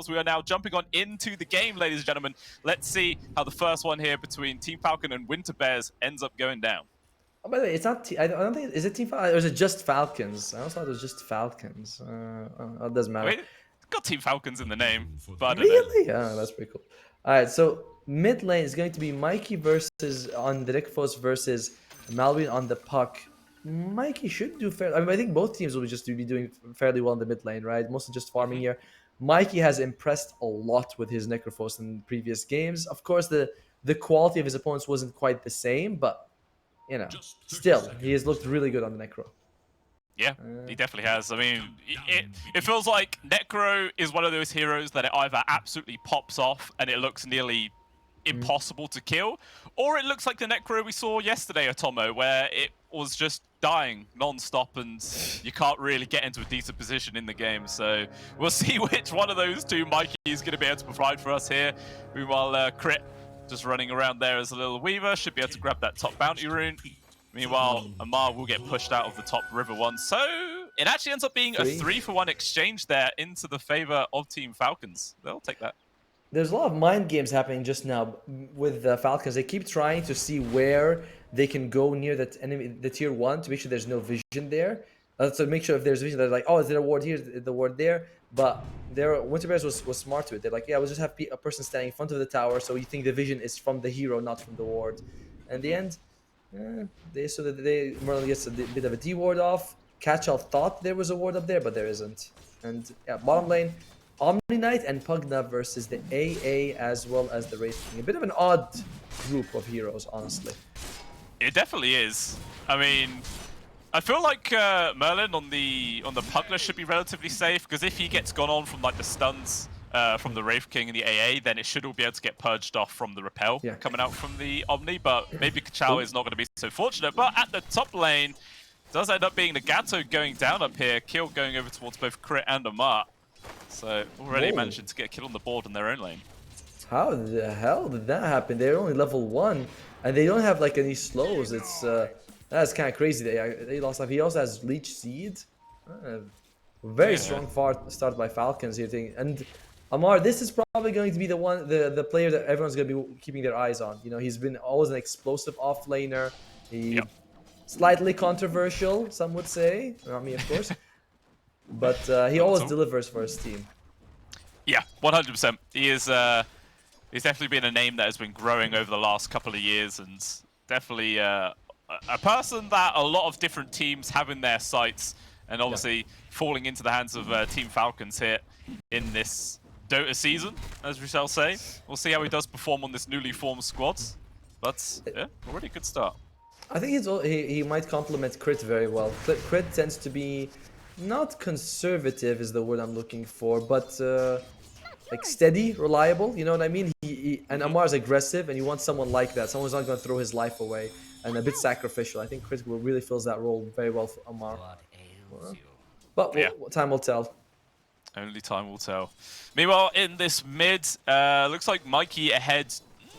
We are now jumping on into the game, ladies and gentlemen. Let's see how the first one here between Team Falcon and Winter Bears ends up going down. Oh, by the way, it's not. I don't think. Is it Team Falcons or is it just Falcons? I also thought it was just Falcons. It doesn't matter. Wait, it's got Team Falcons in the name, but I don't Really? know. Yeah, that's pretty cool. All right, so mid lane is going to be Mikey versus on the Rickfoss versus Malwin on the puck. Mikey should do fair. I mean, I think both teams will just be doing fairly well in the mid lane, right? Mostly just farming here. Mikey has impressed a lot with his Necrophos in previous games. Of course, the quality of his opponents wasn't quite the same, but you know, still, he has looked really good on the Necro. Yeah, he definitely has. I mean, it feels like Necro is one of those heroes that it either absolutely pops off and it looks nearly impossible to kill, or it looks like the Necro we saw yesterday at Tomo, where it was just dying non-stop and you can't really get into a decent position in the game. So we'll see which one of those two Mikey is going to be able to provide for us here. Meanwhile, Crit just running around there as a little Weaver, should be able to grab that top bounty rune. Meanwhile, Amar will get pushed out of the top river one. So it actually ends up being a 3-for-1 exchange there into the favor of Team Falcons. They'll take that. There's a lot of mind games happening just now with the Falcons. They keep trying to see where they can go near that enemy, the tier 1, to make sure there's no vision there. So make sure if there's vision, they're like, oh, is there a ward here, the ward there? But Winter Bears was smart to it. They're like, yeah, we'll just have a person standing in front of the tower, so you think the vision is from the hero, not from the ward. And in the end, Merlin gets a bit of a D ward off. Catchall thought there was a ward up there, but there isn't. And yeah, bottom lane, Omni Knight and Pugna versus the AA as well as the Wraith King. A bit of an odd group of heroes, honestly. It definitely is. I mean, I feel like Merlin on the Pugna should be relatively safe, because if he gets gone on from like the stuns from the Wraith King and the AA, then it should all be able to get purged off from the repel coming out from the Omni. But maybe Kachao is not going to be so fortunate. But at the top lane, does end up being the Gato going down up here, kill going over towards both Crit and Amar. So already managing to get a kill on the board in their own lane. How the hell did that happen? They're only level 1 and they don't have like any slows. It's that's kind of crazy. They lost life. He also has Leech Seed. Very strong start by Falcons here. And Amar, this is probably going to be the player that everyone's going to be keeping their eyes on. You know, he's been always an explosive offlaner. Slightly controversial, some would say. Not me, of course. But he always delivers for his team. Yeah, 100%. He's definitely been a name that has been growing over the last couple of years, and definitely a person that a lot of different teams have in their sights, and obviously falling into the hands of Team Falcons here in this Dota season, as we shall say. We'll see how he does perform on this newly formed squad, but yeah, already a good start. I think he might complement Crit very well. Crit tends to be not conservative is the word I'm looking for, but like steady, reliable. You know what I mean? And Amar's aggressive, and you want someone like that. Someone who's not going to throw his life away, and a bit sacrificial. I think Crit really fills that role very well for Amar. But time will tell. Only time will tell. Meanwhile, in this mid, looks like Mikey ahead,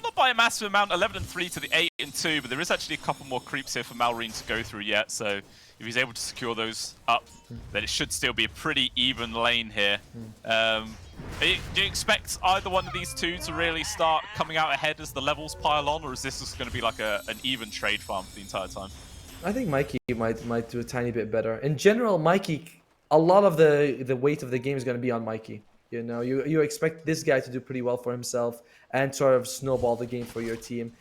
not by a massive amount, 11-3 to the 8-2, but there is actually a couple more creeps here for Malrine to go through yet, so if he's able to secure those up, then it should still be a pretty even lane here. Do you expect either one of these two to really start coming out ahead as the levels pile on, or is this just going to be like an even trade farm for the entire time? I think Mikey might do a tiny bit better. In general, Mikey, a lot of the weight of the game is going to be on Mikey. You know, you expect this guy to do pretty well for himself and sort of snowball the game for your team.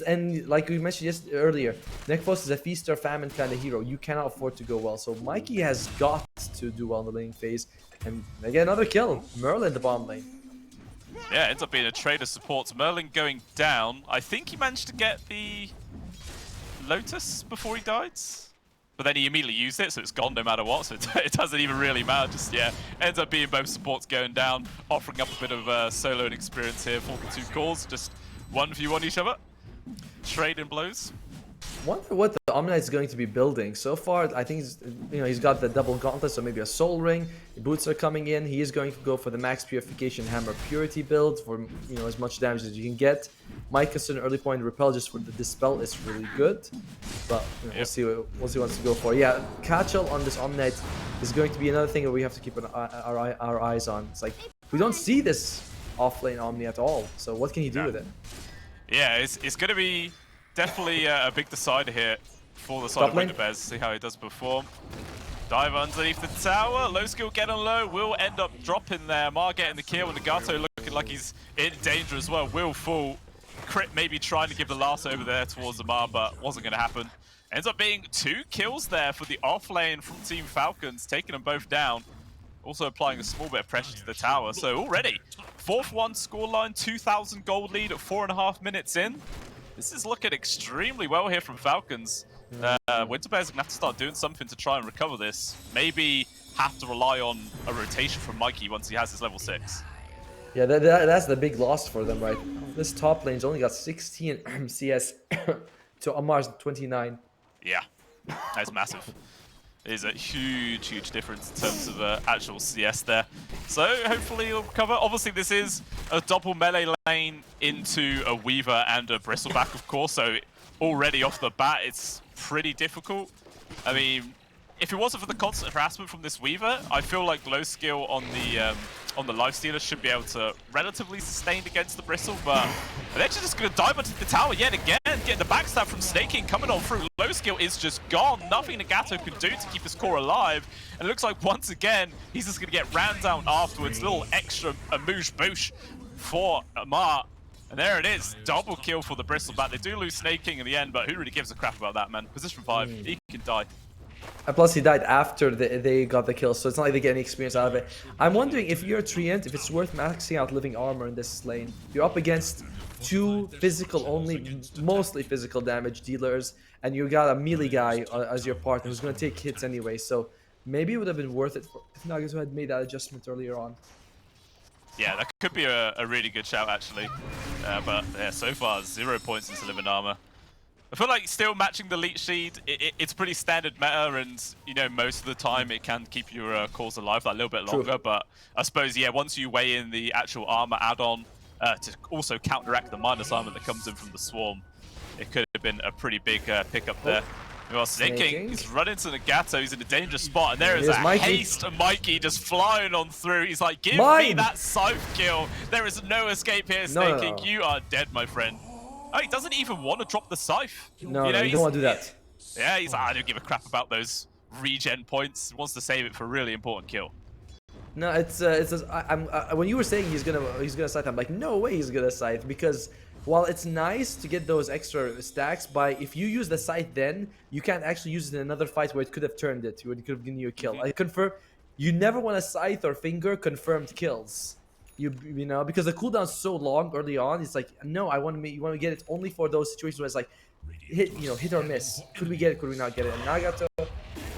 And like we mentioned just earlier, Necrophos is a feast or famine kind of hero. You cannot afford to go well. So Mikey has got to do well in the laning phase. And again, another kill. Merlin the bottom lane. Yeah, ends up being a trade of supports. Merlin going down. I think he managed to get the Lotus before he died. But then he immediately used it, so it's gone no matter what, so it doesn't even really matter just yet. Ends up being both supports going down, offering up a bit of soloing experience here for the two calls. Just 1v1 each other. Trading blows. Wonder what the Omni is going to be building. So far, I think he's got the double gauntlet, so maybe a soul ring. The boots are coming in. He is going to go for the max purification hammer purity build for as much damage as you can get. Might consider an early point repel just for the dispel is really good, but we'll see what he wants to go for. Yeah, Catchall on this Omni is going to be another thing that we have to keep our eyes on. It's like we don't see this off-lane Omni at all. So what can he do Yeah. with it? Yeah, it's going to be definitely a big decider here for the side Top of lane. Winterbez. See how he does perform. Dive underneath the tower. Low skill get on low. Will end up dropping there. Mar getting the kill. And Nagato looking like he's in danger as well. Will fall. Crit maybe trying to give the last over there towards the Mar, but wasn't going to happen. Ends up being 2 kills there for the off lane from Team Falcons, taking them both down. Also applying a small bit of pressure to the tower. So already, 4-1 scoreline, 2,000 gold lead at 4.5 minutes in. This is looking extremely well here from Falcons. Winterbears are going to have to start doing something to try and recover this. Maybe have to rely on a rotation from Mikey once he has his level 6. Yeah, that's the big loss for them, right? This top lane's only got 16 CS to Amar's 29. Yeah, that's massive. It is a huge, huge difference in terms of actual CS there. So hopefully he'll recover. Obviously this is a double melee lane into a Weaver and a Bristleback, of course. So already off the bat, it's pretty difficult. I mean, if it wasn't for the constant harassment from this Weaver, I feel like low skill on the Lifestealer should be able to relatively sustain against the Bristle, but they're just going to dive into the tower yet again, getting the backstab from Snaking coming on through. Low skill is just gone. Nothing Nagato can do to keep his core alive. And it looks like once again, he's just going to get ran down afterwards. Little extra amouche bouche for Amar. And there it is, double kill for the Bristleback. They do lose Snaking in the end, but who really gives a crap about that, man? Position 5, he can die. And plus, he died after they got the kill, so it's not like they get any experience out of it. I'm wondering if you're a Treant, if it's worth maxing out living armor in this lane. You're up against 2 physical only, mostly physical damage dealers, and you got a melee guy as your partner who's going to take hits anyway. So maybe it would have been worth it if Nagato had made that adjustment earlier on. Yeah, that could be a really good shout, actually. But yeah, so far, 0 points into living armor. I feel like still matching the leech seed, it's pretty standard meta, and you know, most of the time it can keep your cores alive that little bit longer. True. But I suppose, yeah, once you weigh in the actual armor add-on to also counteract the minus armor that comes in from the swarm, it could have been a pretty big pickup there. Well, Snaking is running to Nagato, he's in a dangerous spot, and there is a Mikey. haste of Mikey just flying on through. He's like, give me Mine. that scythe kill. There is no escape here, No, Snaking. no. You are dead, my friend. Oh, he doesn't even want to drop the scythe. No, you know, you don't want to do that. Yeah, he's like, I don't give a crap about those regen points. He wants to save it for a really important kill. No, when you were saying he's gonna scythe, I'm like, no way he's gonna scythe, because while it's nice to get those extra stacks, if you use the scythe, then you can't actually use it in another fight where it could have turned it, where it could have given you a kill. I confirm, you never want to scythe or finger confirmed kills. You know, because the cooldown's so long early on. It's like, no, you want to get it only for those situations where it's like hit or miss. Could we get it? Could we not get it? And Nagato,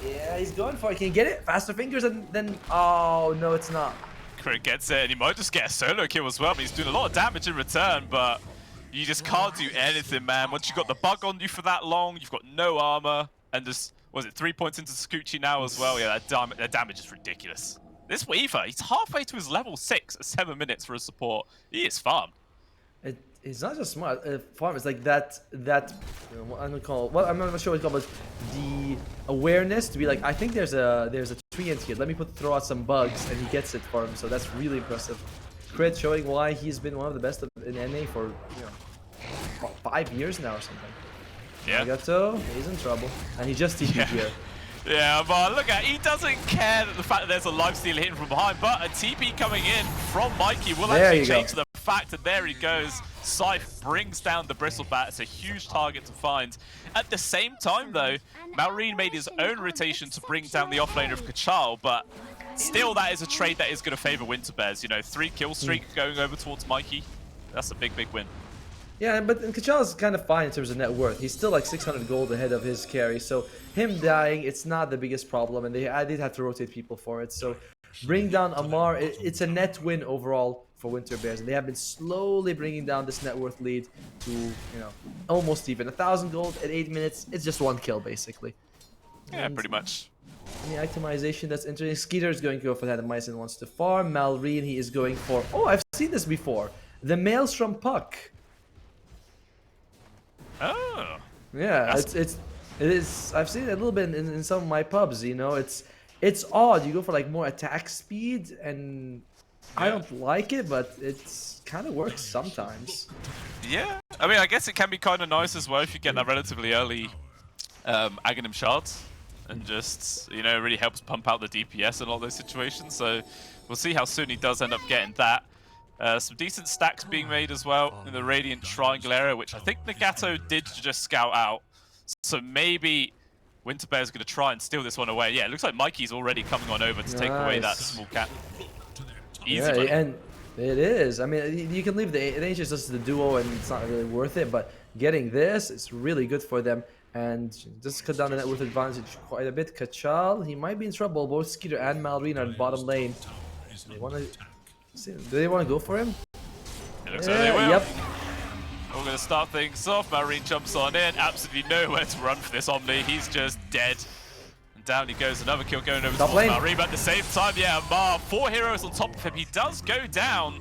yeah, he's going for it. Can he get it? Faster fingers, and then oh no, it's not. Crit gets it, and he might just get a solo kill as well. I mean, he's doing a lot of damage in return, but you just can't do anything, man. Once you've got the bug on you for that long, you've got no armor, and just, was it 3 points into Scoochie now as well? Yeah, that damage is ridiculous. This Weaver, he's halfway to his level 6 at 7 minutes for a support. He is farm. It's not just smart. Farm is like that. I'm not sure what it's called, but the awareness to be like, I think there's a Treant here. Let me throw out some bugs, and he gets it for him. So that's really impressive. Crit showing why he's been one of the best in NA for 5 years now or something. Yeah. Nagato, he's in trouble, and he just TP'd here. Yeah, but look at, he doesn't care that the fact that there's a lifesteal hitting from behind, but a TP coming in from Mikey will actually change the fact that there he goes. Scythe brings down the Bristlebat. It's a huge target to find. At the same time, though, Malrine made his own rotation to bring down the offlaner of Kachal, but still that is a trade that is going to favor Winterbears. You know, 3 kill streak going over towards Mikey. That's a big, big win. Yeah, but Kachal is kind of fine in terms of net worth. He's still like 600 gold ahead of his carry, so him dying, it's not the biggest problem, and I did have to rotate people for it. So bring down Amar, it's a net win overall for Winterbears, and they have been slowly bringing down this net worth lead to, almost even. 1,000 gold at 8 minutes, it's just 1 kill basically. Yeah, pretty much. The itemization that's interesting. Skeeter is going to go for that, and Myson wants to farm. Malrine, he is going for, oh, I've seen this before. The Maelstrom Puck. Oh. Yeah, it is. I've seen it a little bit in some of my pubs. It's odd. You go for like more attack speed, and I don't like it, but it's kind of works sometimes. Yeah, I mean, I guess it can be kind of nice as well if you get that relatively early Aghanim shards, and just, you know, really helps pump out the DPS in all those situations. So we'll see how soon he does end up getting that. Some decent stacks being made as well in the Radiant Triangle area, which I think Nagato did just scout out. So maybe Winterbear's going to try and steal this one away. Yeah, it looks like Mikey's already coming on over to take away that small cat. Easy Yeah, money. and it is. I mean, you can leave the Ancients just as the duo, and it's not really worth it. But getting this is really good for them, and just cut down the net worth advantage quite a bit. Kachal, he might be in trouble. Both Skeeter and Malrine are in bottom lane. They want to. Do they want to go for him? It looks like they will. Yep. We're going to start things off. Marine jumps on in. Absolutely nowhere to run for this Omni. He's just dead. And down he goes. Another kill going over to Marine. But at the same time, yeah, Mar, 4 heroes on top of him. He does go down.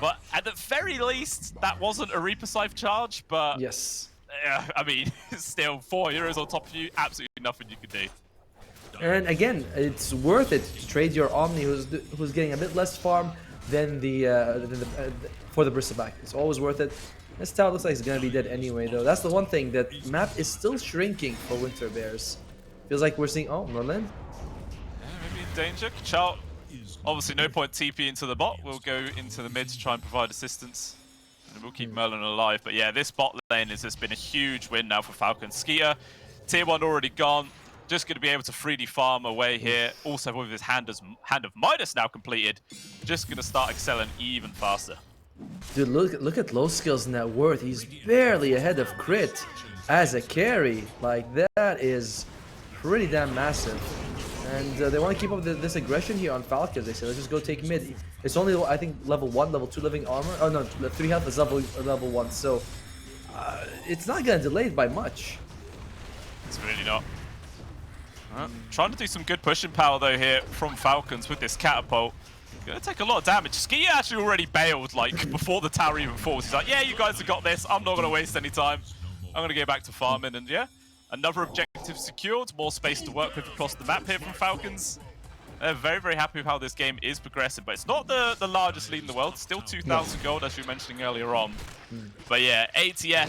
But at the very least, that wasn't a Reaper Scythe charge. But Yes. I mean, still 4 heroes on top of you. Absolutely nothing you can do. And again, it's worth it to trade your Omni, who's getting a bit less farm than for the Bristleback. It's always worth it. This tower looks like it's gonna be dead anyway, though. That's the one thing, that map is still shrinking for Winter Bears. Feels like we're seeing. Oh, Merlin. Yeah, maybe in danger. Kachal, obviously no point TP into the bot. We'll go into the mid to try and provide assistance. And we'll keep Merlin alive. But yeah, this bot lane has just been a huge win now for Falcons. Skeeter, tier 1 already gone. Just going to be able to freely farm away here. Also with his Hand of Midas now completed. Just going to start excelling even faster. Dude, look at low skills net worth. He's barely ahead of crit as a carry. Like, that is pretty damn massive. And they want to keep up this aggression here on Falcons. They say, let's just go take mid. It's only, I think, level 1, level 2 living armor. Oh no, 3 health is level 1. So it's not going to delay it by much. It's really not. Trying to do some good pushing power though here from Falcons with this catapult. Gonna take a lot of damage. Ski actually already bailed like before the tower even falls. He's like, yeah, you guys have got this. I'm not gonna waste any time. I'm gonna get back to farming, and yeah, another objective secured. More space to work with across the map here from Falcons. They're very, very happy with how this game is progressing, but it's not the largest lead in the world. Still 2,000 gold, as you were mentioning earlier on. But yeah, ATF,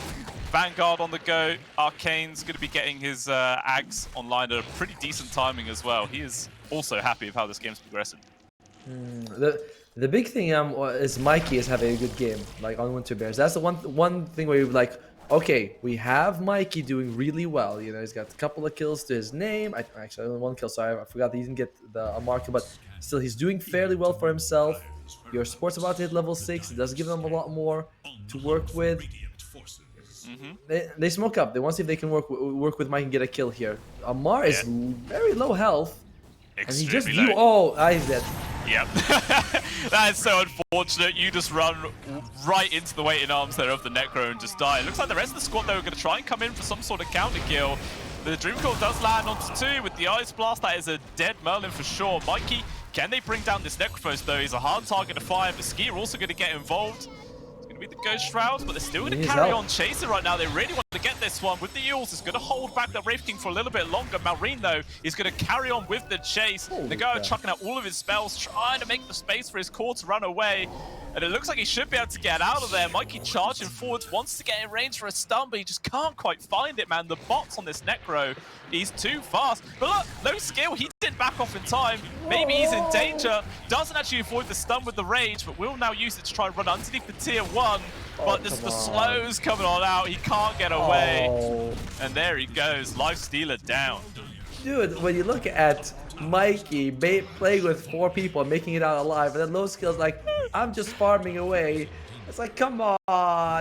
Vanguard on the go. Arcane's going to be getting his Ags online at a pretty decent timing as well. He is also happy with how this game's progressing. The big thing is Mikey is having a good game, like on Winter Bears. That's the one thing where you're like, okay, we have Mikey doing really well. You know, he's got a couple of kills to his name. Actually, only 1 kill, sorry, I forgot he didn't get the marker, but still, he's doing fairly well for himself. Your support's about to hit level 6. It does give them a lot more to work with. They smoke up. They want to see if they can work with Mike and get a kill here. Amar is very low health. Extremely and he just he's dead. Yep. That is so unfortunate. You just run right into the waiting arms there of the Necro and just die. It looks like the rest of the squad, though, are going to try and come in for some sort of counter kill. The Dreamcoil does land onto 2 with the Ice Blast. That is a dead Merlin for sure. Mikey, can they bring down this Necrophos, though? He's a hard target to fire, but Ski are also going to get involved. Be the Ghost Shrouds, but they're still going to carry on chasing right now. They really want to get this one with the Eels. It's going to hold back the Wraith King for a little bit longer. Malrine, though, is going to carry on with the chase. Nagato chucking out all of his spells, trying to make the space for his core to run away. And it looks like he should be able to get out of there. Mikey charging forwards, wants to get in range for a stun, but he just can't quite find it, man. The bots on this Necro, he's too fast. But look, no skill. He didn't back off in time. Maybe he's in danger. Doesn't actually avoid the stun with the rage, but will now use it to try and run underneath the tier 1. But the slows coming on out. He can't get away. And there he goes. Life Stealer down. Dude, when you look at Mikey playing with 4 people and making it out alive, and then low skills like, I'm just farming away. It's like, come on,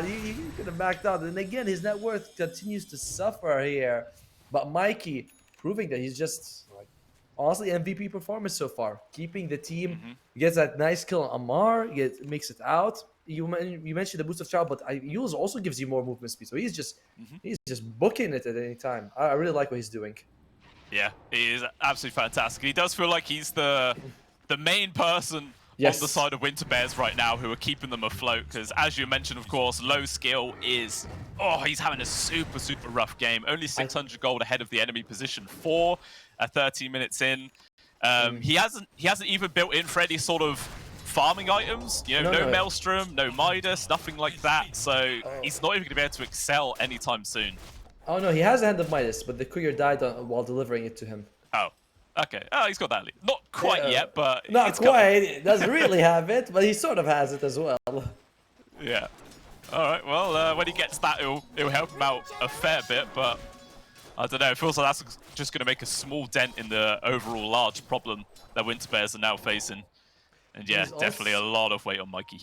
you could have backed out. And again, his net worth continues to suffer here. But Mikey proving that he's just, like, honestly, MVP performance so far. Keeping the team, gets that nice kill on Amar, makes it out. You mentioned the boost of child, but Yules also gives you more movement speed. So he's just booking it at any time. I really like what he's doing. Yeah, he is absolutely fantastic. He does feel like he's the main person on the side of Winter Bears right now who are keeping them afloat. Because as you mentioned, of course, low skill is, he's having a super, super rough game. Only 600 gold ahead of the enemy position 4 at 13 minutes in. He hasn't even built in for any sort of farming items. You know, no No. Maelstrom, no Midas, nothing like that. So he's not even going to be able to excel anytime soon. Oh no, he has a Hand of Midas, but the courier died while delivering it to him. Oh, okay. Oh, he's got that lead. Not quite yet, but not it's quite. He doesn't really have it, but he sort of has it as well. Yeah. All right. Well, when he gets that, it'll help him out a fair bit, but I don't know. It feels like that's just going to make a small dent in the overall large problem that Winter Bears are now facing. And yeah, definitely a lot of weight on Mikey.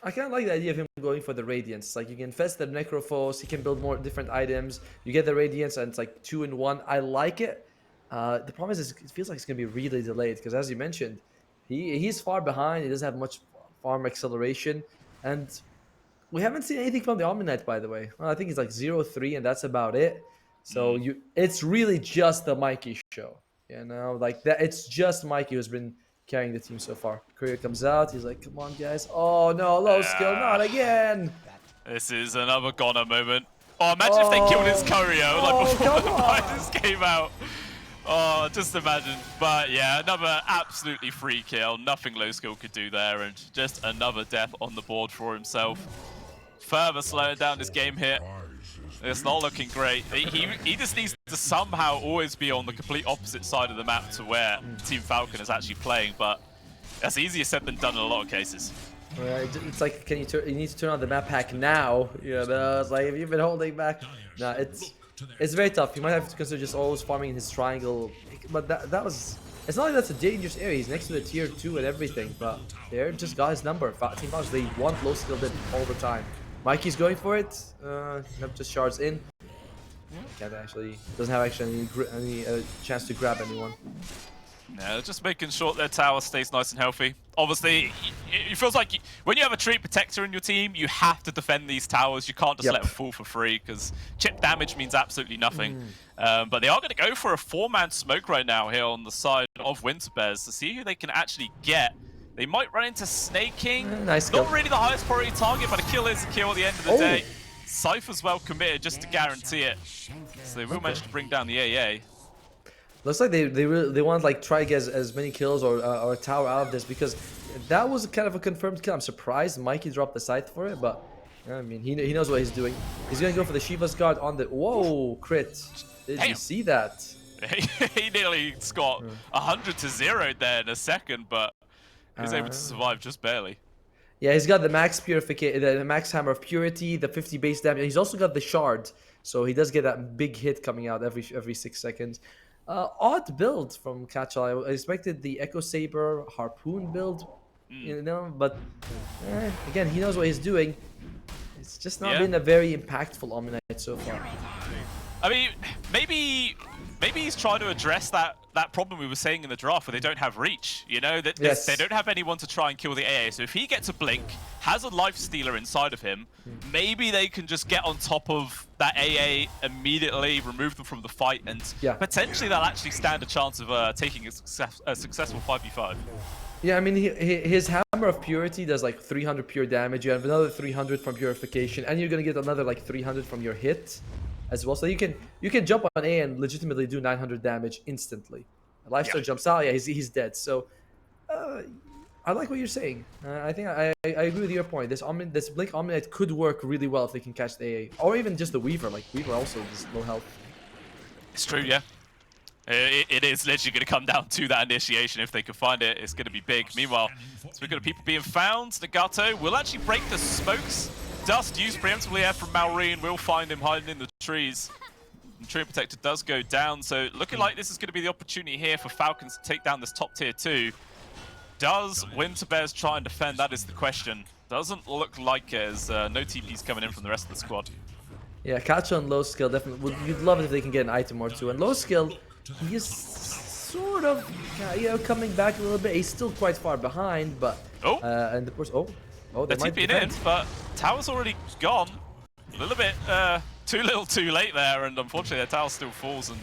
I kind of like the idea of him going for the Radiance. Like, you can infest the Necrophos, he can build more different items. You get the Radiance, and it's like 2-in-1. I like it. The problem is, it feels like it's going to be really delayed, because as you mentioned, he's far behind. He doesn't have much farm acceleration. And we haven't seen anything from the Omni Knight, by the way. Well, I think he's like 0-3, and that's about it. So it's really just the Mikey show. You know, like that. It's just Mikey who's been carrying the team so far. Courier comes out. He's like, come on, guys. Oh, no, low skill. Not again. This is another goner moment. Oh, imagine if they killed his Courier like before the Midas came out. Oh, just imagine. But yeah, another absolutely free kill. Nothing low skill could do there. And just another death on the board for himself. Further slowing down this game here. It's not looking great. He just needs to somehow always be on the complete opposite side of the map to where Team Falcon is actually playing, but that's easier said than done in a lot of cases. It's like, you need to turn on the map hack now. You know, it's like, if you've been holding back. No, it's very tough. You might have to consider just always farming in his triangle. But that was... It's not like that's a dangerous area. He's next to the tier 2 and everything, but they just got his number. Team Falcons, they want low skill dip all the time. Mikey's going for it. Just shards in. Doesn't have actually any chance to grab anyone. Yeah, just making sure their tower stays nice and healthy. Obviously, it feels like when you have a Treant Protector in your team, you have to defend these towers. You can't just let them fall for free, because chip damage means absolutely nothing. But they are going to go for a 4-man smoke right now here on the side of Winter Bears to see who they can actually get. They might run into Snake King. Nice Not really the highest priority target, but a kill is a kill at the end of the day. Cypher's well committed just to guarantee it. So they will manage to bring down the AA. Looks like they want to like try to get as many kills or a tower out of this, because that was kind of a confirmed kill. I'm surprised Mikey dropped the scythe for it, but I mean he knows what he's doing. He's gonna go for the Shiva's Guard on the crit. Did you see that? He nearly got 100 to 0 there in a second, but he was able to survive just barely. Yeah, he's got the max purification, the max hammer of purity, the 50 base damage. He's also got the shard, so he does get that big hit coming out every 6 seconds. Odd build from Catchall. I expected the Echo Saber Harpoon build, you know, but again, he knows what he's doing. It's just not been a very impactful Omni Knight so far. I mean, maybe he's trying to address that problem we were saying in the draft where they don't have reach. You know, that they don't have anyone to try and kill the AA. So if he gets a blink, has a life stealer inside of him, maybe they can just get on top of that AA immediately, remove them from the fight, and potentially they'll actually stand a chance of taking a successful 5v5. Yeah, I mean, his Hammer of Purity does like 300 pure damage. You have another 300 from Purification, and you're gonna get another like 300 from your hit as well. So you can jump on A and legitimately do 900 damage instantly. Lifesteal jumps out, he's dead. So I like what you're saying. I think I agree with your point. This Blink Omni Knight could work really well if they can catch the AA, or even just the Weaver. Like Weaver also has low health. It's true, yeah. It is literally going to come down to that initiation. If they can find it, it's going to be big. Meanwhile, speaking of people being found, Nagato will actually break the smokes. Dust used preemptively here from Malrine. We'll find him hiding in the trees. And Treant Protector does go down, so looking like this is going to be the opportunity here for Falcons to take down this top tier 2. Does Winter Bears try and defend? That is the question. Doesn't look like it, as no TPs coming in from the rest of the squad. Yeah, Kacho on low skill definitely. You'd love it if they can get an item or two. And low skill, he's sort of, coming back a little bit. He's still quite far behind, but and of course, they're TPing in, but tower's already gone. A little bit too little, too late there, and unfortunately, their tower still falls. And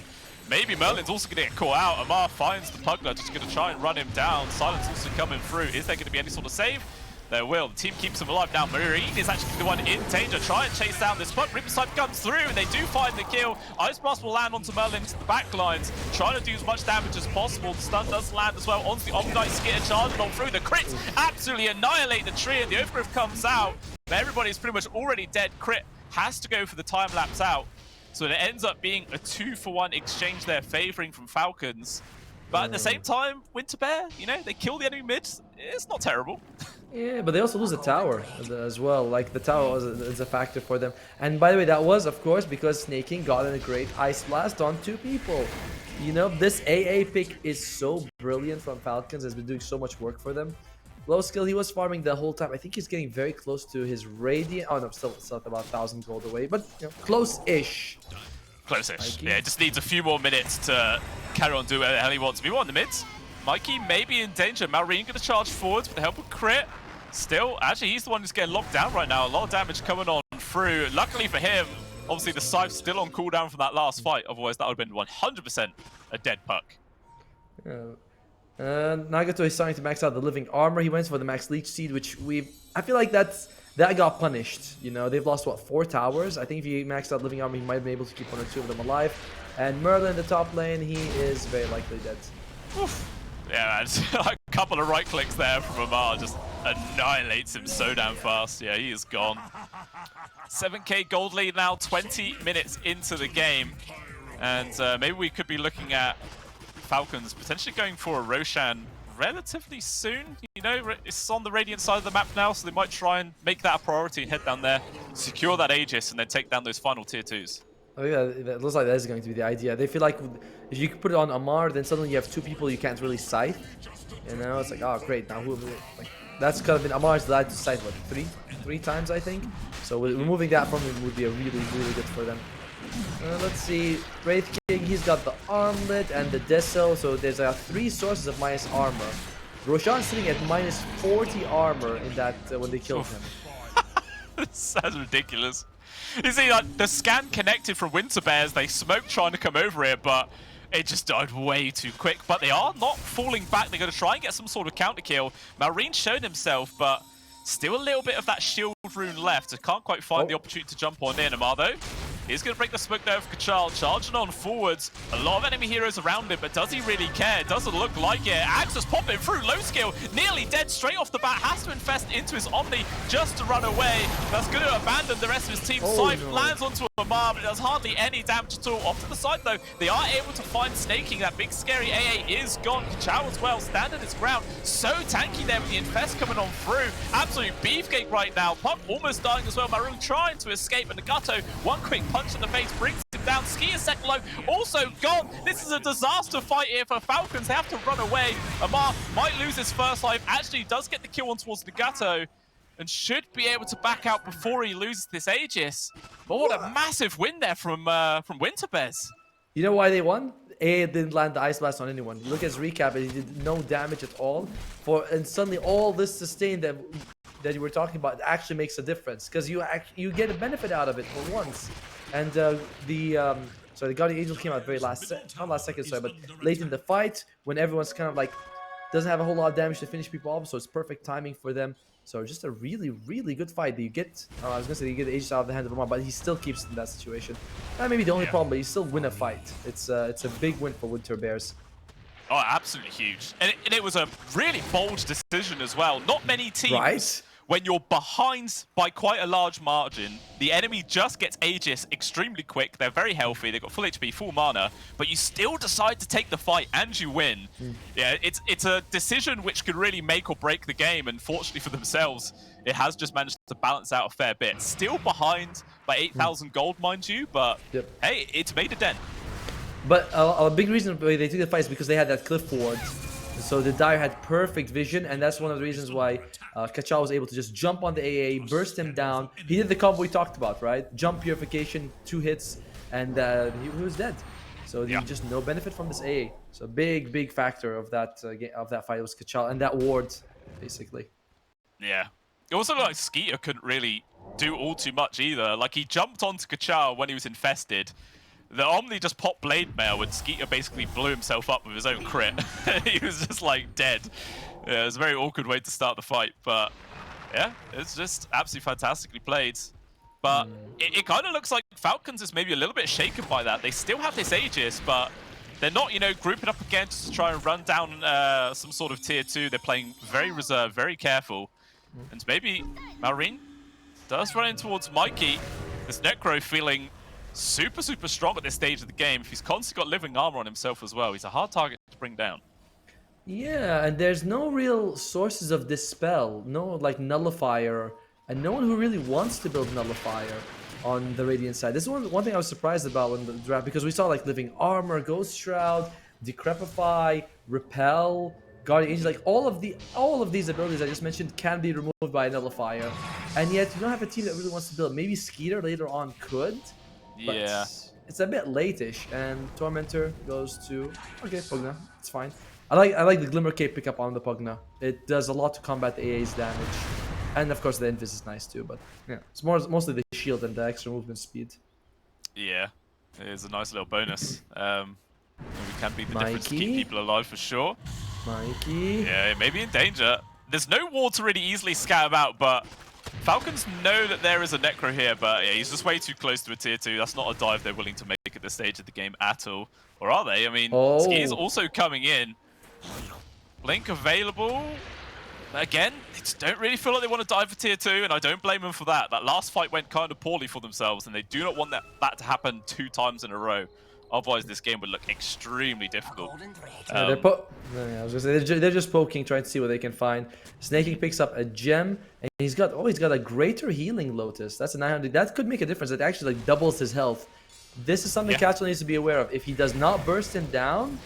maybe Merlin's also going to get caught out. Amar finds the Pugler, just going to try and run him down. Silence also coming through. Is there going to be any sort of save? There will. The team keeps him alive. Now, Marine is actually the one in danger. Try and chase down this spot. Riverside comes through, and they do find the kill. Ice Blast will land onto Merlin into the back lines, trying to do as much damage as possible. The stun does land as well onto the Omnite Skitter, charging on through. The crits absolutely annihilate the tree, and the Overgrowth comes out. But everybody's pretty much already dead. Crit has to go for the time lapse out. So it ends up being a 2-for-1 exchange there, favoring from Falcons. But at the same time, Winter Bear, you know, they kill the enemy mid. It's not terrible. Yeah, but they also lose the tower as well. Like, the tower is a factor for them. And by the way, that was, of course, because Snaking got in a great Ice Blast on 2 people. You know, this AA pick is so brilliant from Falcons. Has been doing so much work for them. Low skill, he was farming the whole time. I think he's getting very close to his Radiant. Oh, no, still about 1,000 gold away, but you know, close-ish. Close-ish. Yeah, just needs a few more minutes to carry on doing what the hell he wants. Meanwhile, in the mids, Mikey may be in danger. Marine going to charge forwards with the help of Crit. Still, actually, he's the one who's getting locked down right now. A lot of damage coming on through. Luckily for him, obviously the Scythe's still on cooldown from that last fight. Otherwise, that would have been 100% a dead puck. Yeah. Nagato is starting to max out the living armor. He went for the max leech seed, which I feel like that got punished. You know, they've lost what, 4 towers. I think if he maxed out living armor, he might have been able to keep 1 or 2 of them alive. And Merlin in the top lane, he is very likely dead. Oof. Yeah, man, a couple of right clicks there from Amar just annihilates him so damn fast. Yeah, he is gone. 7k gold lead now, 20 minutes into the game, and maybe we could be looking at Falcons potentially going for a Roshan relatively soon. You know, it's on the Radiant side of the map now, so they might try and make that a priority and head down there, secure that Aegis, and then take down those final tier 2s. Oh yeah, it looks like that is going to be the idea. They feel like if you put it on Amar, then suddenly you have 2 people you can't really scythe. You know, it's like, oh great, now like that's kind of been Amar's allowed to scythe what, three times I think. So removing that from him would be a really good for them. Let's see, Wraith King, he's got the Armlet and the Deso, so there's 3 sources of minus armor. Roshan's sitting at minus 40 armor in that when they killed him. That's ridiculous. You see, like, the scan connected from Winter Bears, they smoked trying to come over here, but it just died way too quick. But they are not falling back. They're going to try and get some sort of counter kill. Marine showed himself, but still a little bit of that shield rune left. I can't quite find the opportunity to jump on in. Amar, though, he's going to break the smoke there for Kachal, charging on forwards. A lot of enemy heroes around him, but does he really care? Doesn't look like it. Axus popping through, low skill, nearly dead straight off the bat. Has to infest into his Omni just to run away. That's going to abandon the rest of his team. Scythe lands onto Amar, but it does hardly any damage at all. Off to the side, though, they are able to find Snaking. That big scary AA is gone. Kachal as well, standing his ground. So tanky there with the infest coming on through. Absolute beefcake right now. Puck almost dying as well. Maroon trying to escape, and Nagato, one quick punch in the face brings him down. Ski is second low, also gone. This is a disaster fight here for Falcons. They have to run away. Amar might lose his first life. Actually does get the kill on towards Nagato and should be able to back out before he loses this Aegis. But what a massive win there from Winter Bears. You know why they won? AA didn't land the Ice Blast on anyone. Look at his recap, and he did no damage at all. And suddenly all this sustain that you were talking about actually makes a difference, because you get a benefit out of it for once. And the Guardian Angel came out very not last second, sorry, but late in the fight when everyone's kind of like doesn't have a whole lot of damage to finish people off, so it's perfect timing for them. So just a really good fight. You get, I was gonna say you get the Aegis out of the hands of Amar, but he still keeps in that situation. That may be the only problem, but you still win a fight. It's a big win for Winter Bears. Oh, absolutely huge. And it was a really bold decision as well. Not many teams, when you're behind by quite a large margin, the enemy just gets Aegis extremely quick. They're very healthy. They've got full HP, full mana, but you still decide to take the fight and you win. Yeah, it's a decision which could really make or break the game, and fortunately for themselves, it has just managed to balance out a fair bit. Still behind by 8,000 gold, mind you, but hey, it's made a dent. But a big reason why they took the fight is because they had that cliff ward. So the Dire had perfect vision, and that's one of the reasons why Kachal was able to just jump on the AA, burst him down. He did the combo we talked about, right? Jump purification, 2 hits, and he was dead. So just no benefit from this AA. So big factor of that fight was Kachal and that ward, basically. Yeah. It also looked like Skeeter couldn't really do all too much either. Like, he jumped onto Kachal when he was infested. The Omni just popped Blade Mail and Skeeter basically blew himself up with his own crit. He was just like dead. Yeah, it was a very awkward way to start the fight, but Yeah, it's just absolutely fantastically played. But it kind of looks like Falcons is maybe a little bit shaken by that. They still have this Aegis, but they're not, you know, grouping up again just to try and run down some sort of tier 2. They're playing very reserved, very careful. And maybe Marine does run in towards Mikey. This Necro feeling super, super strong at this stage of the game. He's constantly got living armor on himself as well. He's a hard target to bring down. Yeah, and there's no real sources of dispel, no like nullifier, and no one who really wants to build nullifier on the Radiant side. This is one thing I was surprised about when the draft, because we saw like living armor, ghost shroud, decrepify, repel, guardian angel, like all of these abilities I just mentioned can be removed by a nullifier, and yet you don't have a team that really wants to build. Maybe Skeeter later on could, but Yeah. it's a bit late-ish, and Tormentor goes to Pugna. It's fine. I like the Glimmer Cape pickup on the Pugna. It does a lot to combat the AA's damage. And of course the Invis is nice too, but yeah. It's mostly the shield and the extra movement speed. Yeah, it is a nice little bonus. We can be the difference to Mikey? keep people alive for sure. Mikey. Yeah, it may be in danger. There's no wall to really easily scat about, but Falcons know that there is a Necro here, but yeah, he's just way too close to a tier 2. That's not a dive they're willing to make at this stage of the game at all. Or are they? I mean, Ski is also coming in. Blink available. Again, they just don't really feel like they want to dive for tier 2, and I don't blame them for that. That last fight went kind of poorly for themselves, and they do not want that to happen 2 times in a row. Otherwise, this game would look extremely difficult. I was gonna say they're just poking, trying to see what they can find. Snaking picks up a gem, and he's got a greater healing Lotus. That's a 900. That could make a difference. It actually like doubles his health. This is something Catchel needs to be aware of. If he does not burst him down,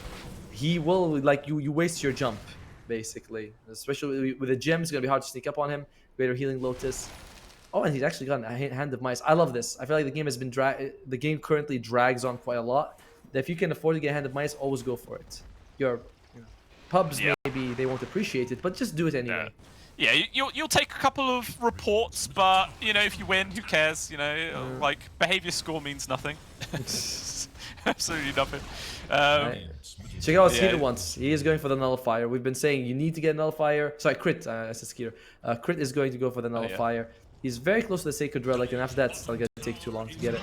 he will like you waste your jump, basically. Especially with a gem, it's gonna be hard to sneak up on him. Greater healing Lotus. Oh, and he's actually got a hand of mice. I love this. I feel like the game has been the game currently drags on quite a lot. If you can afford to get a hand of mice, always go for it. Your pubs maybe they won't appreciate it, but just do it anyway. Yeah, you'll take a couple of reports, but you know if you win, who cares? You know, like behavior score means nothing. Absolutely nothing. Check out what Skeeter wants. He is going for the nullifier. We've been saying you need to get a nullifier. Sorry, crit. I said Skeeter. Crit is going to go for the nullifier. He's very close to the Sacred Relic, and after that, it's not going to take too long to get it.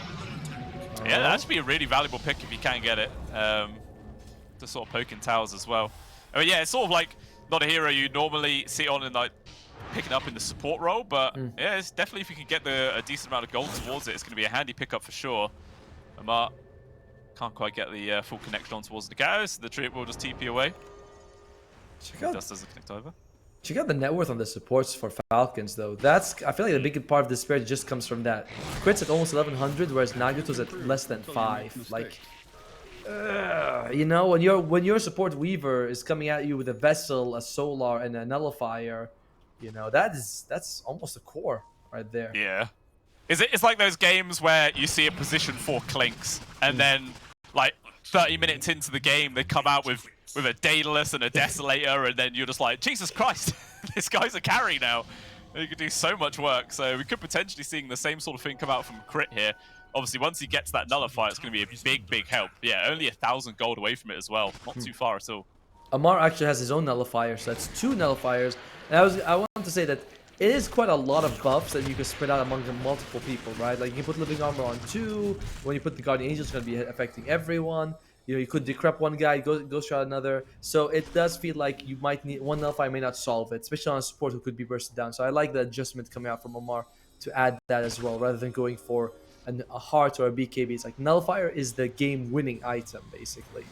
Yeah, that should be a really valuable pick if you can get it. To sort of poke in towers as well. I mean, yeah, it's sort of like not a hero you normally see on and like picking up in the support role, but yeah, it's definitely if you can get a decent amount of gold towards it, it's going to be a handy pickup for sure. Amar can't quite get the full connection on towards the Gauss. The trip will just TP away. Just doesn't connect over. Check out the net worth on the supports for Falcons, though. I feel like the big part of the spread just comes from that. Crits at almost 1100, whereas Nagato's at less than 5. Like, you know, when your support Weaver is coming at you with a Vessel, a Solar, and a Nullifier, you know, that's almost a core right there. Yeah. It's like those games where you see a position 4 Clinks, and then, like, 30 minutes into the game, they come out with a Daedalus and a Desolator, and then you're just like, Jesus Christ, this guy's a carry now. He could do so much work, so we could potentially seeing the same sort of thing come out from Crit here. Obviously, once he gets that Nullifier, it's going to be a big help. Yeah, only 1,000 gold away from it as well. Not too far at all. Amar actually has his own Nullifier, so that's 2 Nullifiers. And I want to say that it is quite a lot of buffs that you can spread out among the multiple people, right? Like, you can put Living Armor on 2. When you put the Guardian Angel, it's going to be affecting everyone. You know, you could decrep one guy, go shot another. So it does feel like you might need one nullifier may not solve it, especially on a support who could be bursted down. So I like the adjustment coming out from Omar to add that as well, rather than going for a heart or a BKB. It's like nullifier is the game-winning item, basically.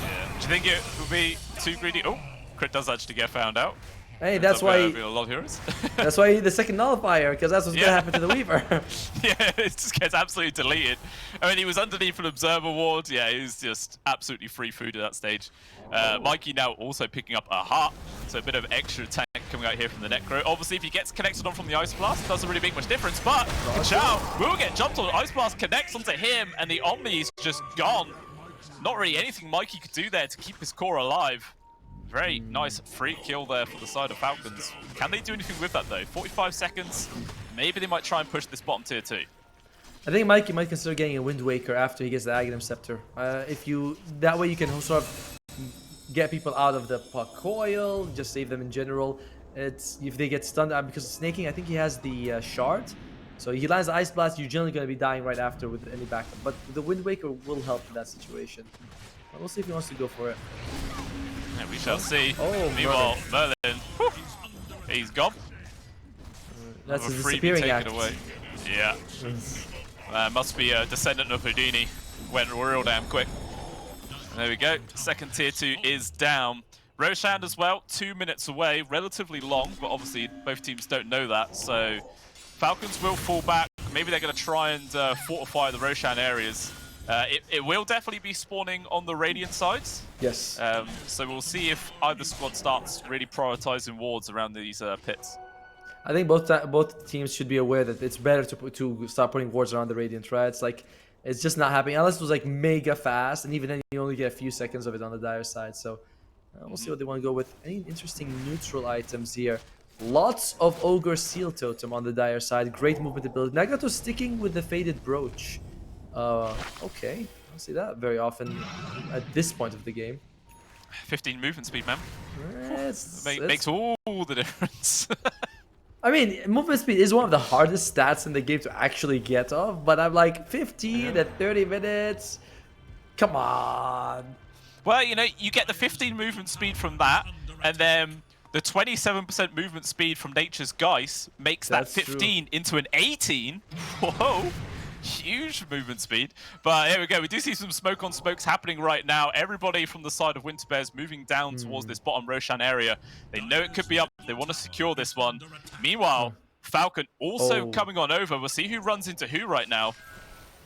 Yeah. Do you think it would be too greedy? Oh, Crit does actually get found out. Hey, that's why. A lot of heroes. That's why you need the second nullifier, because that's what's gonna happen to the Weaver. Yeah, it just gets absolutely deleted. I mean, he was underneath an observer ward. Yeah, he was just absolutely free food at that stage. Mikey now also picking up a heart, so a bit of extra tank coming out here from the Necro. Obviously, if he gets connected on from the Ice Blast, it doesn't really make much difference. But Kachao will get jumped on. Ice Blast connects onto him, and the Omni is just gone. Not really anything Mikey could do there to keep his core alive. Very nice free kill there for the side of Falcons. Can they do anything with that though? 45 seconds. Maybe they might try and push this bottom tier 2. I think Mikey might consider getting a Wind Waker after he gets the Aghanim Scepter. That way you can sort of get people out of the puck coil, just save them in general. It's if they get stunned because snaking, I think he has the shard. So he lands the Ice Blast, you're generally going to be dying right after with any backup. But the Wind Waker will help in that situation. But we'll see if he wants to go for it. Yeah, we shall see. Oh, meanwhile, Merlin, whew, he's gone. That's a freebie disappearing taken act. away. Yeah. Must be a descendant of Houdini. Went real damn quick. There we go. Second tier 2 is down. Roshan as well, 2 minutes away. Relatively long, but obviously both teams don't know that. So Falcons will fall back. Maybe they're going to try and fortify the Roshan areas. It will definitely be spawning on the Radiant sides. Yes. So we'll see if either squad starts really prioritizing wards around these pits. I think both teams should be aware that it's better to start putting wards around the Radiant, right? It's like, it's just not happening. Unless it was like mega fast, and even then you only get a few seconds of it on the Dire side. So we'll see what they want to go with. Any interesting neutral items here? Lots of Ogre Seal Totem on the Dire side. Great movement ability. Nagato sticking with the Faded Brooch. Okay. I don't see that very often at this point of the game. 15 movement speed, man. Makes all the difference. I mean, movement speed is one of the hardest stats in the game to actually get off, but I'm like 15 at 30 minutes. Come on. Well, you know, you get the 15 movement speed from that, and then the 27% movement speed from Nature's Geist makes that 15 into an 18. Whoa. Huge movement speed. But here we go. We do see some smoke on smokes happening right now. Everybody from the side of Winter Bears moving down towards this bottom Roshan area. They know it could be up. They want to secure this one. Meanwhile, Falcon also coming on over. We'll see who runs into who right now.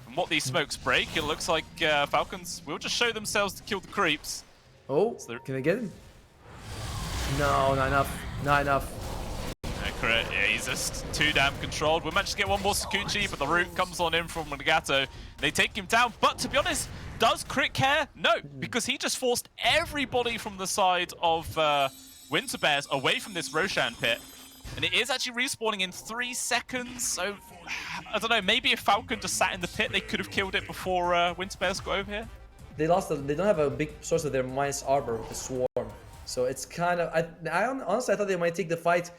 From what these smokes break, it looks like Falcons will just show themselves to kill the creeps. Oh, so can I get him? No, not enough. Not enough. Yeah, he's just too damn controlled. We managed to get one more Sakuchi, but the root comes on in from Nagato. They take him down, but to be honest, does Crit care? No, because he just forced everybody from the side of Winter Bears away from this Roshan pit. And it is actually respawning in 3 seconds, so I don't know, maybe if Falcon just sat in the pit, they could have killed it before Winter Bears got over here. They don't have a big source of their minus arbor with the swarm. So it's kind of, honestly, I thought they might take the fight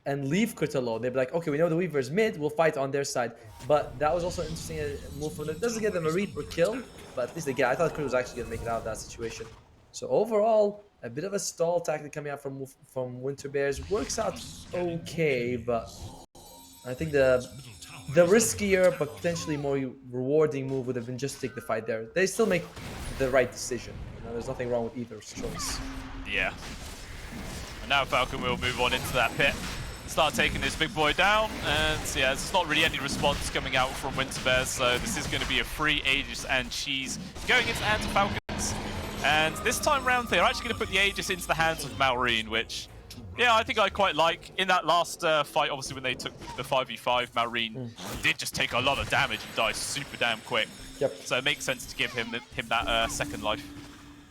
and leave Crit alone. They'd be like, okay, we know the Weaver's mid, we'll fight on their side. But that was also an interesting move from them. It doesn't get them a Reaper kill, but at least they get, I thought Crit was actually going to make it out of that situation. So overall, a bit of a stall tactic coming out from Winter Bears. Works out okay, but I think the riskier but potentially more rewarding move would have been just take the fight there. They still make the right decision. You know, there's nothing wrong with either choice. Yeah. And now Falcon will move on into that pit. Start taking this big boy down, and yeah, there's not really any response coming out from Winter Bears, so this is going to be a free Aegis and Cheese going into the hands of Falcons. And this time round, they're actually going to put the Aegis into the hands of Malrine, which, yeah, I think I quite like. In that last fight, obviously, when they took the 5v5, Malrine did just take a lot of damage and die super damn quick. Yep. So it makes sense to give him that second life.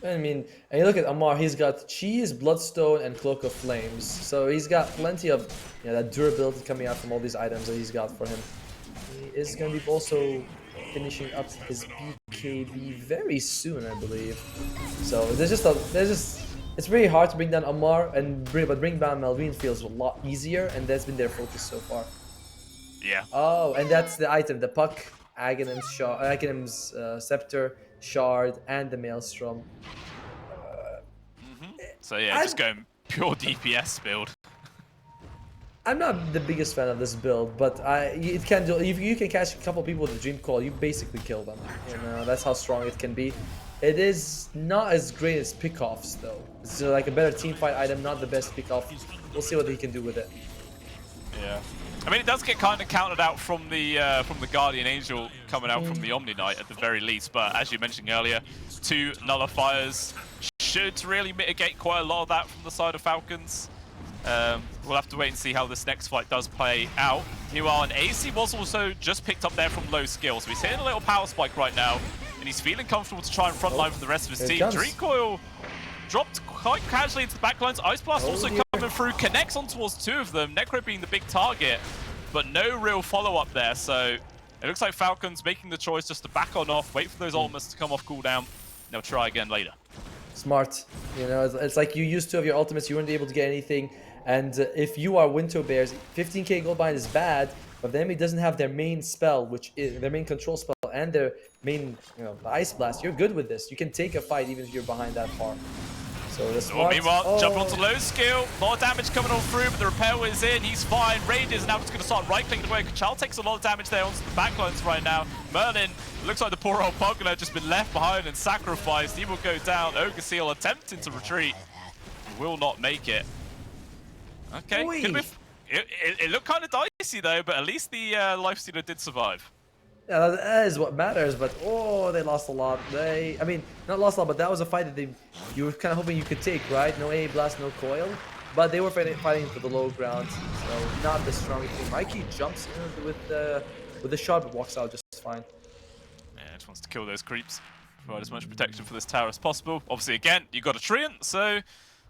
I mean, and you look at Ammar, he's got Cheese, Bloodstone, and Cloak of Flames. So he's got plenty of that durability coming out from all these items that he's got for him. He is going to be also finishing up his BKB very soon, I believe. So it's really hard to bring down Ammar, but bring down Malrine feels a lot easier, and that's been their focus so far. Yeah. Oh, and that's the item, the Puck, Aghanim's Scepter, Shard, and the Maelstrom. So yeah, just going pure DPS build. I'm not the biggest fan of this build, but it can do. If you can catch a couple people with a Dream Call, you basically kill them. You know, that's how strong it can be. It is not as great as pickoffs though. It's like a better team fight item, not the best pickoff. We'll see what he can do with it. Yeah. I mean, it does get kind of countered out from the Guardian Angel coming out from the Omni Knight at the very least. But as you mentioned earlier, 2 nullifiers should really mitigate quite a lot of that from the side of Falcons. We'll have to wait and see how this next fight does play out. Meanwhile, an AC was also just picked up there from low skill, so he's hitting a little power spike right now, and he's feeling comfortable to try and frontline for the rest of his team. Dream Coil dropped quite casually into the backlines. Ice Blast also coming through, connects on towards 2 of them. Necro being the big target, but no real follow-up there. So it looks like Falcons making the choice just to back on off, wait for those ultimates to come off cooldown. They'll try again later. Smart. You know, it's like you used 2 of your ultimates, you weren't able to get anything. And if you are Winter Bears, 15k gold bind is bad, but the enemy doesn't have their main spell, which is their main control spell, and their main, the Ice Blast. You're good with this. You can take a fight even if you're behind that far. So the smart, meanwhile, jump onto low skill. A lot of damage coming on through, but the repair is in. He's fine. Raid is now just going to start right-clicking away. Kachal takes a lot of damage there onto the backlines right now. Merlin, looks like the poor old Pugler has just been left behind and sacrificed. He will go down. Ogre Seal attempting to retreat. Will not make it. Okay. It looked kind of dicey though, but at least the Lifestealer did survive. Yeah, that is what matters, but they lost a lot. I mean, not lost a lot, but that was a fight that you were kind of hoping you could take, right? No AA Blast, no coil, but they were fighting for the low ground, so not the strongest thing. Mikey jumps in with the shot, but walks out just fine. Yeah, just wants to kill those creeps, provide as much protection for this tower as possible. Obviously, again, you got a Treant, so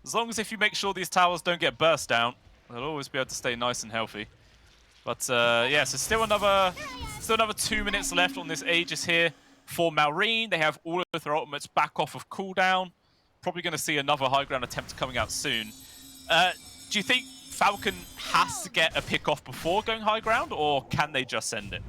as long as if you make sure these towers don't get burst down, they'll always be able to stay nice and healthy. But yeah, so still another 2 minutes left on this Aegis here for Malrine. They have all of their ultimates back off of cooldown. Probably going to see another high ground attempt coming out soon. Do you think Falcon has to get a pick off before going high ground, or can they just send it?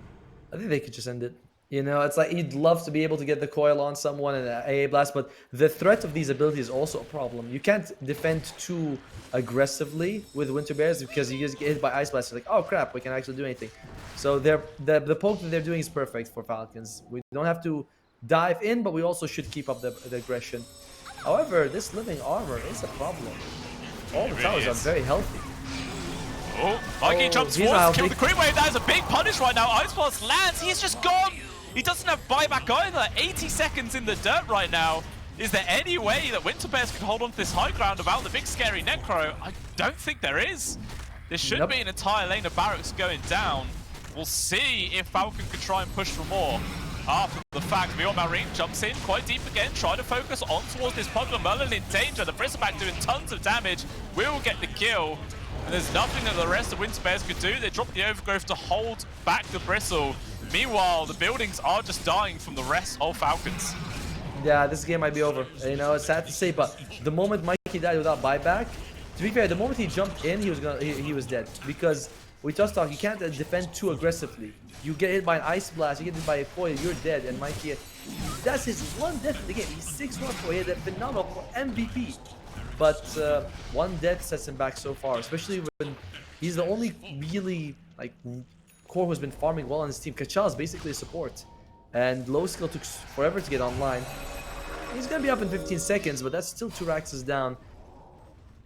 I think they could just end it. It's like you'd love to be able to get the coil on someone and an AA Blast, but the threat of these abilities is also a problem. You can't defend too aggressively with Winter Bears because you just get hit by Ice Blast. You're like, oh crap, we can actually do anything. So the poke that they're doing is perfect for Falcons. We don't have to dive in, but we also should keep up the aggression. However, this living armor is a problem. All the towers are very healthy. Oh, Mikey jumps forward, kill the creep wave. That is a big punish right now. Ice Blast lands. He's just gone. He doesn't have buyback either. 80 seconds in the dirt right now. Is there any way that Winter Bears can hold on to this high ground without the big scary Necro? I don't think there is. There should be an entire lane of barracks going down. We'll see if Falcon can try and push for more. After the fact, Beyond Marine jumps in quite deep again, trying to focus on towards this Pugler. Merlin in danger. The Bristleback doing tons of damage. Will get the kill. And there's nothing that the rest of Winter Bears could do. They drop the Overgrowth to hold back the Bristle. Meanwhile, the buildings are just dying from the rest of Falcons. Yeah, this game might be over. It's sad to say, but the moment Mikey died without buyback, to be fair, the moment he jumped in, he was dead. Because we just talked, you can't defend too aggressively. You get hit by an Ice Blast, you get hit by a coil, you're dead. And Mikey, that's his one death in the game. He's 6-1, he had a phenomenal MVP. But one death sets him back so far, especially when he's the only really core who's been farming well on his team. Kachal is basically a support, and low skill took forever to get online. He's gonna be up in 15 seconds, but that's still 2 Raxes down.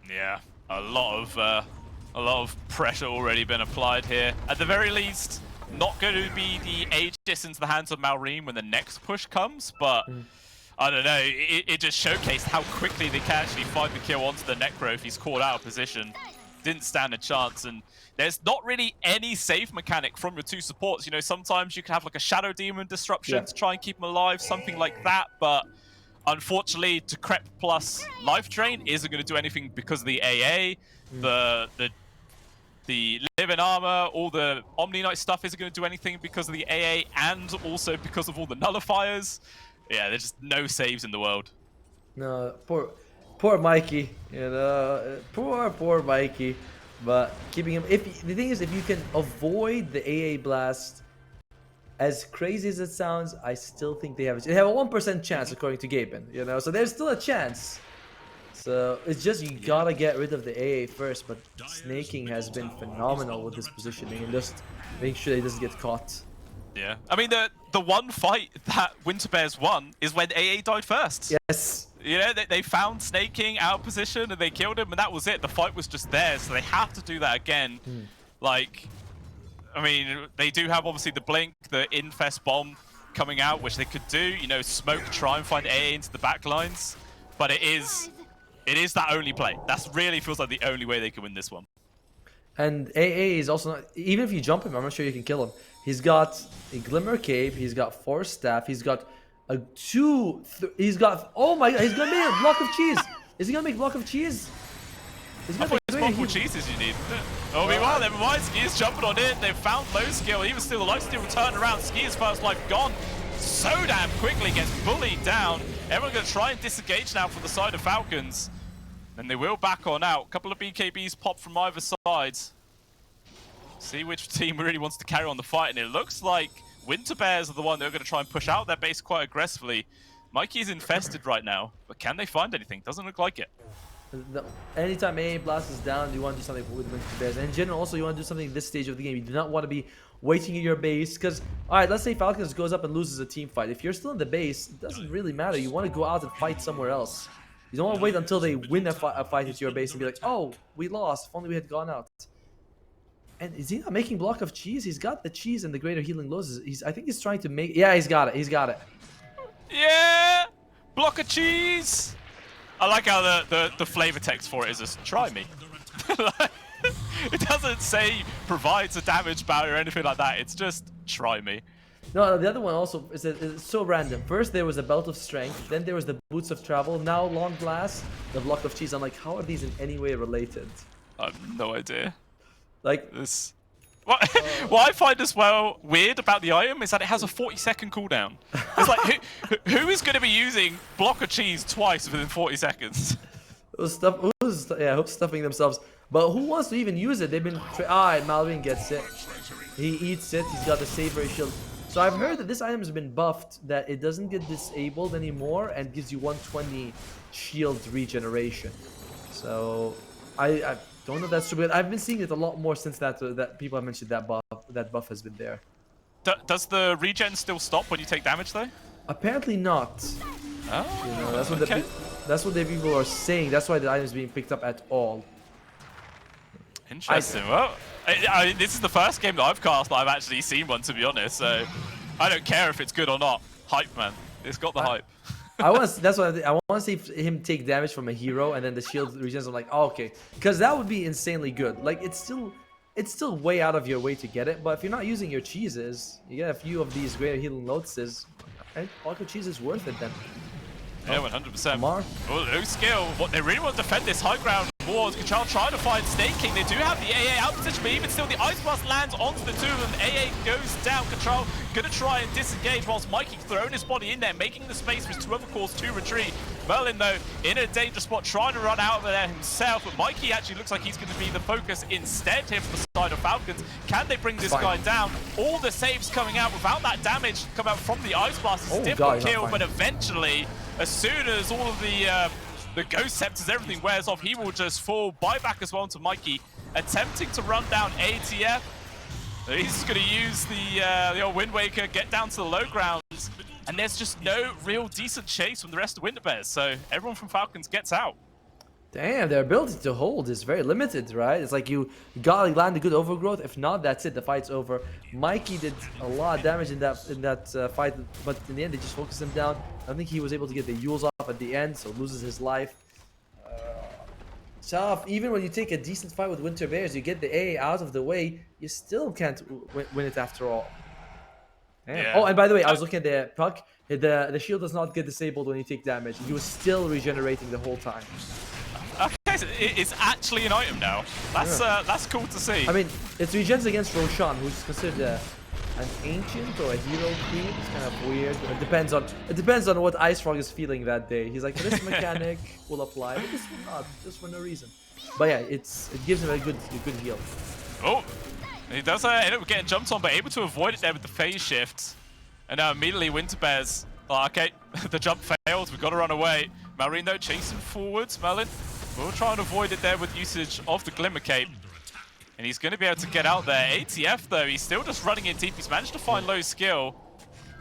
Yeah, a lot of pressure already been applied here. At the very least, not going to be the Aegis into the hands of Malrine when the next push comes, but I don't know, it just showcased how quickly they can actually find the kill onto the Necro if he's caught out of position. Didn't stand a chance, and there's not really any save mechanic from your 2 supports. Sometimes you can have like a Shadow Demon disruption to try and keep him alive, something like that, but unfortunately, Decrep plus Life Drain isn't going to do anything because of the AA, the Living Armor, all the Omni Knight stuff isn't going to do anything because of the AA, and also because of all the nullifiers. Yeah, there's just no saves in the world. No, poor Mikey, poor Mikey. But keeping him, the thing is, if you can avoid the AA Blast, as crazy as it sounds, I still think they have a 1% chance according to Gaben, so there's still a chance. So it's just you gotta get rid of the AA first, but snaking has been phenomenal with his positioning and just making sure he doesn't get caught. Yeah, I mean the one fight that Winter Bears won is when AA died first. Yes. They found snaking out of position and they killed him, and that was it. The fight was just there, so they have to do that again. I mean, they do have obviously the blink, the infest bomb coming out, which they could do. Smoke, try and find AA into the back lines, but it is that only play. That really feels like the only way they can win this one. And AA is also not, even if you jump him, I'm not sure you can kill him. He's got a Glimmer Cape, he's got Force Staff, he's got he's got, oh my god, he's gonna make a block of cheese. Is he gonna make block of cheese? I thought it's multiple cheeses you need. Oh, meanwhile, never mind. Ski is jumping on it. They've found low skill. Even still, the life steal returned around. Ski's first life gone so damn quickly. Gets bullied down. Everyone's going to try and disengage now from the side of Falcons. And they will back on out. A couple of BKBs pop from either side. See which team really wants to carry on the fight. And it looks like Winter Bears are the one that are going to try and push out their base quite aggressively. Mikey is infested right now, but can they find anything? Doesn't look like it. Anytime AA Blast is down, you want to do something with Winter Bears. And in general, also, you want to do something at this stage of the game. You do not want to be waiting in your base. Because, alright, let's say Falcons goes up and loses a team fight. If you're still in the base, it doesn't really matter. You want to go out and fight somewhere else. You don't want to wait until they win a fight into your base and be like, oh, we lost. If only we had gone out. And is he not making block of cheese? He's got the cheese and the greater healing losses. I think he's trying to make... Yeah, he's got it. He's got it. Yeah! Block of cheese! I like how the flavor text for it is just, try me. It doesn't say provides a damage barrier or anything like that. It's just, try me. No, the other one also is that it's so random. First there was a belt of strength, then there was the boots of travel, now long blast, the block of cheese. I'm like, how are these in any way related? I have no idea. Like this. What I find as well weird about the item is that it has a 40-second cooldown. It's like, who is going to be using block of cheese twice within 40 seconds? Who's stuffing themselves? But who wants to even use it? They've been... Malvin gets it. He eats it. He's got the savory shield. So I've heard that this item has been buffed, that it doesn't get disabled anymore and gives you 120 shield regeneration. So I don't know if that's true, but I've been seeing it a lot more since that people have mentioned that buff has been there. Does the regen still stop when you take damage though? Apparently not. Oh, you know, that's what the people are saying. That's why the item is being picked up at all. Interesting. Well, this is the first game that I've cast that I've actually seen one, to be honest. So I don't care if it's good or not. Hype, man. It's got the hype. I want to see him take damage from a hero and then the shield regens. I'm like, oh, okay, because that would be insanely good. Like it's still way out of your way to get it, but if you're not using your cheeses, you get a few of these greater healing lotuses. And block of cheese is worth it then. Yeah, 100%. Amar. Oh, no skill. What they really want to defend this high ground wards. Kachal trying to find Snake King. They do have the AA out position, but even still, the Ice Blast lands onto the two of them. AA goes down. Kachal gonna try and disengage whilst Mikey throwing his body in there, making the space for his two other cores to retreat. Merlin, though, in a dangerous spot, trying to run out of there himself, but Mikey actually looks like he's going to be the focus instead here for the side of Falcons. Can they bring this guy down? All the saves coming out without that damage come out from the Ice Blast. It's a difficult kill, but eventually, as soon as all of the Ghost Scepters, everything wears off, he will just fall. Buyback as well to Mikey, attempting to run down ATF. He's going to use the old Wind Waker, get down to the low grounds, and there's just no real decent chase from the rest of Winter Bears, so everyone from Falcons gets out. Damn, their ability to hold is very limited, right? It's like you gotta land a good overgrowth. If not, that's it. The fight's over. Mikey did a lot of damage in that fight, but in the end, they just focused him down. I think he was able to get the Yules off at the end, so loses his life. Tough. Even when you take a decent fight with Winter Bears, you get the A out of the way, you still can't win it after all. Yeah. Oh, and by the way, I was looking at the puck. The shield does not get disabled when you take damage. He was still regenerating the whole time. Okay, so it's actually an item now. That's cool to see. I mean, it's regens against Roshan, who's considered an ancient or a hero queen. It's kind of weird. It depends on what Ice Frog is feeling that day. He's like, this mechanic will apply, but this will not, just for no reason. But yeah, it gives him a good heal. Oh, he does end up getting jumped on, but able to avoid it there with the phase shift. And now immediately Winter Bears, okay, the jump fails. We've got to run away. Marine though chasing forwards. Merlin will try and avoid it there with usage of the Glimmer Cape. And he's going to be able to get out there. ATF, though, he's still just running in deep. He's managed to find low skill,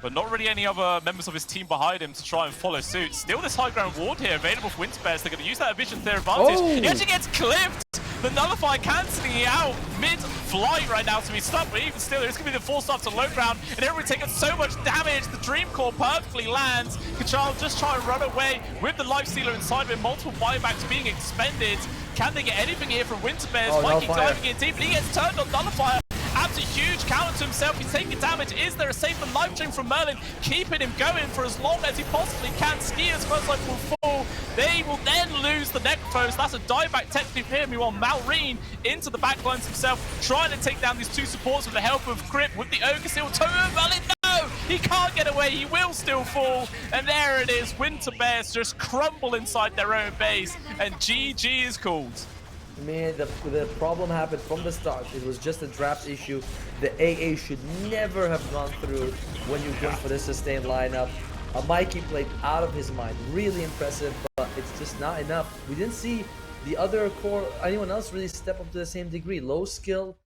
but not really any other members of his team behind him to try and follow suit. Still this high ground ward here available for Winter Bears. They're going to use that Vision their advantage. Oh. He actually gets clipped. The Nullify cancelling it out mid-flight right now to be stuck, but even still, it's going to be the full stop to low ground, and everybody taking so much damage. The Dream Core perfectly lands. Kachal just trying to run away with the Lifestealer inside of it. Multiple buybacks being expended. Can they get anything here from Winter Bears? Oh, Mikey diving in deep, and he gets turned on Nullifier. Adds a huge counter to himself. He's taking damage. Is there a safe and life chain from Merlin? Keeping him going for as long as he possibly can. Skia's first life will fall. They will then lose the Necrophos. That's a dieback technically for him. Meanwhile, Malrine into the backlines himself, trying to take down these two supports with the help of Crip with the Ogre Seal. Merlin, no! He can't get away. He will still fall. And there it is. Winter Bears just crumble inside their own base. And GG is called. Man, the problem happened from the start. It was just a draft issue. The AA should never have gone through when you're going for this sustained lineup. Mikey played out of his mind. Really impressive, but it's just not enough. We didn't see the other core, anyone else really step up to the same degree. Low skill,